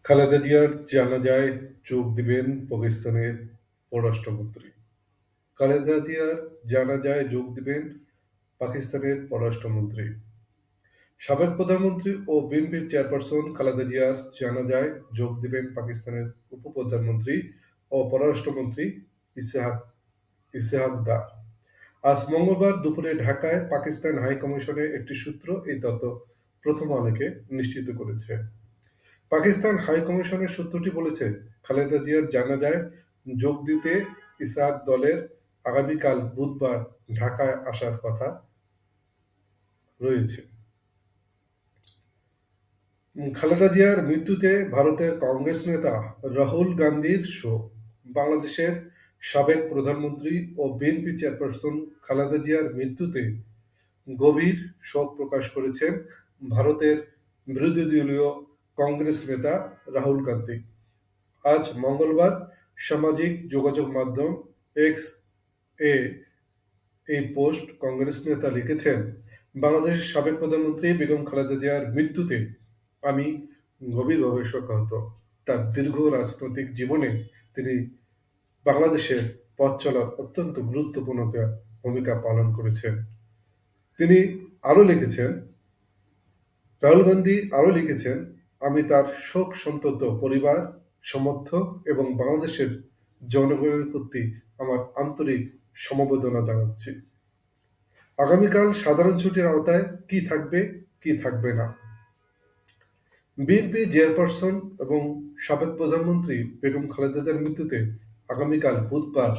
খালেদা জিয়ার জানাজায় যোগ দিবেন পাকিস্তানের পররাষ্ট্রমন্ত্রী। খালেদা জিয়ার জানাজায় যোগ দিবেন পাকিস্তানের পররাষ্ট্রমন্ত্রী। সাবেক প্রধানমন্ত্রী ও বিএনপির চেয়ারপারসন খালেদা জিয়ার জানাজায় যোগ দিবেন পাকিস্তানের উপপ্রধানমন্ত্রী ও পররাষ্ট্রমন্ত্রী ইসহাক ইসহাক দার। আজ মঙ্গলবার দুপুরে ঢাকায় পাকিস্তান হাইকমিশনে একটি সূত্র এই তথ্য প্রথম আলোকে নিশ্চিত করেছে। পাকিস্তান হাইকমিশনের সূত্রটি বলেছে, খালেদা জিয়ার জানাজায় যোগ দিতে ইসহাক দলের আগামীকাল বুধবার ঢাকায় আসার কথা রয়েছে। খালেদা জিয়ার মৃত্যুতে ভারতের কংগ্রেস নেতা রাহুল গান্ধীর শোক। বাংলাদেশের সাবেক প্রধানমন্ত্রী ও বিএনপি চেয়ারপারসন খালেদা জিয়ার মৃত্যুতে গভীর শোক প্রকাশ করেছেন ভারতের বিরোধী দলীয় কংগ্রেস নেতা রাহুল গান্ধী। আজ মঙ্গলবার সামাজিক যোগাযোগ মাধ্যম এক্স এ এই পোস্ট কংগ্রেস নেতা লিখেছেন, বাংলাদেশের সাবেক প্রধানমন্ত্রী বেগম খালেদা জিয়ার মৃত্যুতে আমি গভীরভাবে শোকাহত। তার দীর্ঘ রাজনৈতিক জীবনে তিনি বাংলাদেশের পথ চলার অত্যন্ত গুরুত্বপূর্ণ ভূমিকা পালন করেছেন। তিনি আরো লিখেছেন, রাহুল গান্ধী আরো লিখেছেন, আমি তার শোক সন্তপ্ত পরিবার, সমর্থক এবং বাংলাদেশের জনগণের প্রতি আমার আন্তরিক সমবেদনা জানাচ্ছি। আগামীকাল সাধারণ ছুটির আওতায় কি থাকবে, কি থাকবে না। বিএনপি চেয়ারপারসন এবং সাবেক প্রধানমন্ত্রী বেগম খালেদা জিয়ার মৃত্যুতে আগামীকাল বুধবার